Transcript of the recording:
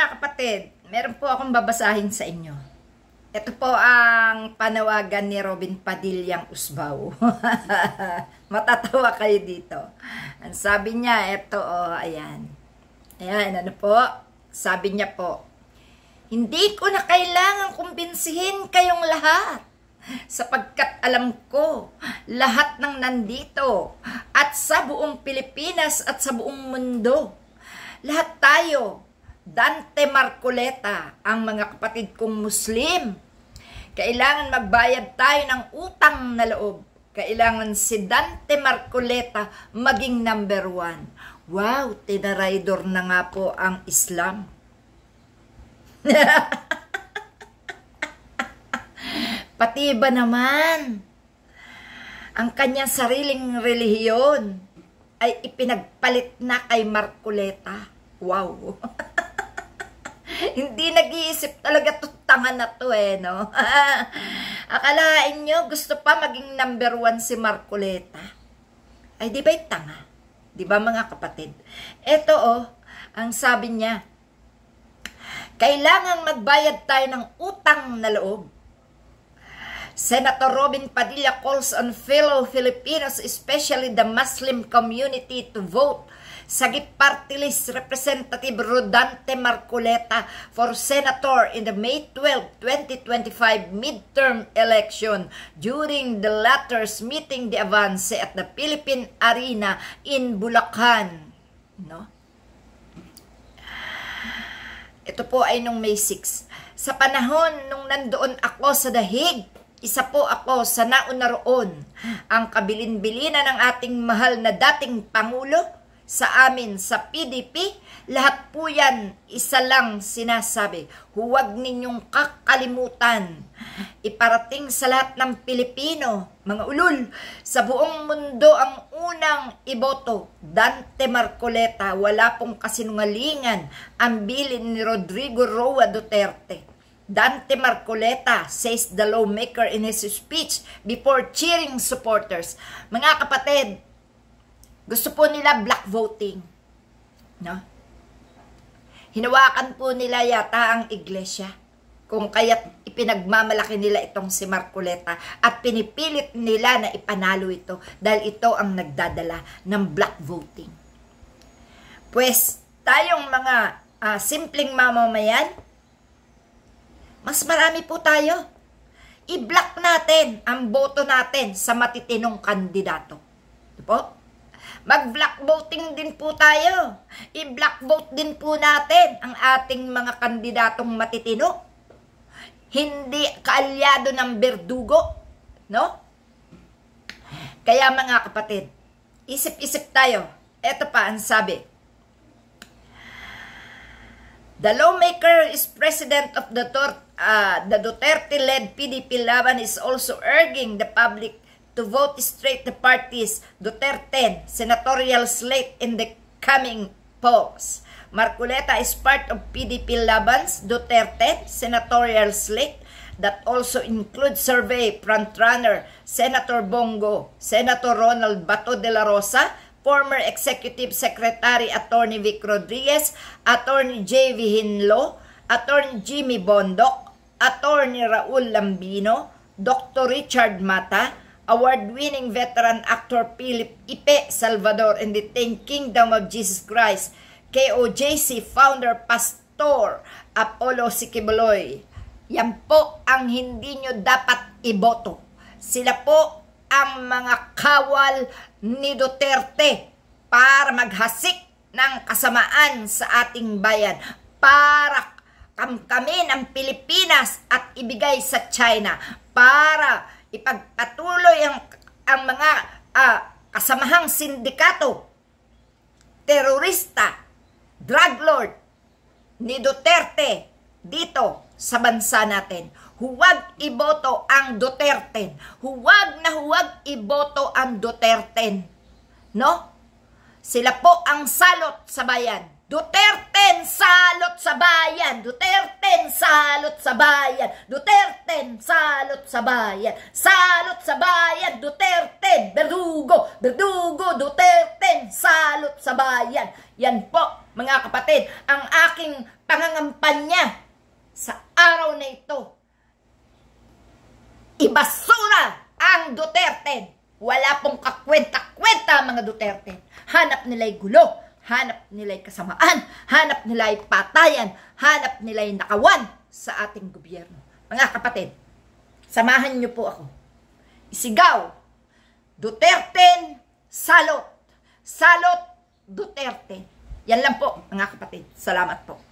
mga kapatid, meron po akong babasahin sa inyo. Ito po ang panawagan ni Robin Padillang Usbaw. Matatawa kayo dito. Ang sabi niya, ito ayan. Ayan, ano po? Sabi niya po, hindi ko na kailangang kumbinsihin kayong lahat. Sapagkat alam ko, lahat ng nandito at sa buong Pilipinas at sa buong mundo, lahat tayo, Dante Marcoleta, ang mga kapatid kong Muslim, kailangan magbayad tayo ng utang na loob. Kailangan si Dante Marcoleta maging number 1. Wow, tinaraydor na nga po ang Islam. Pati ba naman ang kanyang sariling relihiyon ay ipinagpalit na kay Marcoleta. Wow. Hindi nag-iisip talaga tutangan na to no? Akalain nyo, gusto pa maging number 1 si Marcoleta. Ay, di ba'y tanga? Di ba mga kapatid? Ito ang sabi niya, kailangang magbayad tayo ng utang na loob. Senator Robin Padilla calls on fellow Filipinos, especially the Muslim community, to vote Sagip Party List Representative Rodante Marcoleta for Senator in the May 12, 2025 midterm election during the latter's meeting de avance at the Philippine Arena in Bulacan. No? Ito po ay nung May 6. Sa panahon nung nandoon ako sa dahig, isa po ako sa nauna roon, ang kabilin-bilinan ng ating mahal na dating Pangulo, sa amin, sa PDP, lahat po yan, isa lang sinasabi, huwag ninyong kakalimutan. Iparating sa lahat ng Pilipino, mga ulul, sa buong mundo ang unang iboto, Dante Marcoleta, wala pong kasinungalingan ang bilin ni Rodrigo Roa Duterte. Dante Marcoleta, says the lawmaker in his speech before cheering supporters. Mga kapatid, gusto po nila black voting. No? Hinawakan po nila yata ang iglesia. Kung kaya't ipinagmamalaki nila itong si Marcoleta at pinipilit nila na ipanalo ito dahil ito ang nagdadala ng black voting. Pues tayong mga simpleng mamamayan, mas marami po tayo. I-block natin ang boto natin sa matitinong kandidato. Ito po. Mag-block voting din po tayo. I-block vote din po natin ang ating mga kandidatong matitino. Hindi kaalyado ng berdugo. No? Kaya mga kapatid, isip-isip tayo. Ito pa ang sabi. The lawmaker is president of the Duterte-led PDP Laban is also urging the public to vote straight the party's Duterte senatorial slate in the coming polls. Marcoleta is part of PDP Laban's Duterte senatorial slate that also includes survey frontrunner Senator Bongo, Senator Ronald Bato de la Rosa, former Executive Secretary Attorney Vic Rodriguez, Attorney J.V. Hinlo, Attorney Jimmy Bondoc, Attorney Raul Lambino, Dr. Richard Mata, award-winning veteran actor Philip Ipe Salvador in the Ten Kingdom of Jesus Christ, KOJC founder Pastor Apollo Siquiboloy. Yan po ang hindi nyo dapat iboto. Sila po ang mga kawal ni Duterte para maghasik ng kasamaan sa ating bayan, para kamkamin ang Pilipinas at ibigay sa China, para ipagpatuloy ang mga kasamahang sindikato, terorista, drug lord ni Duterte dito sa bansa natin. Huwag iboto ang Duterte. Huwag na huwag iboto ang Duterte. No? Sila po ang salot sa bayan. Duterte salot sa bayan. Duterte salot sa bayan. Duterte salot sa bayan. Salot sa bayan. Duterte. Berdugo. Berdugo. Duterte salot sa bayan. Yan po mga kapatid, ang aking pangangampanya sa araw na ito. Ibasura ang Duterte. Wala pong kakwenta-kwenta mga Duterte. Hanap nila'y gulo, hanap nila'y kasamaan, hanap nila'y patayan, hanap nila'y nakawan sa ating gobyerno. Mga kapatid, samahan niyo po ako. Isigaw, Duterte, salot. Salot, Duterte. Yan lang po mga kapatid. Salamat po.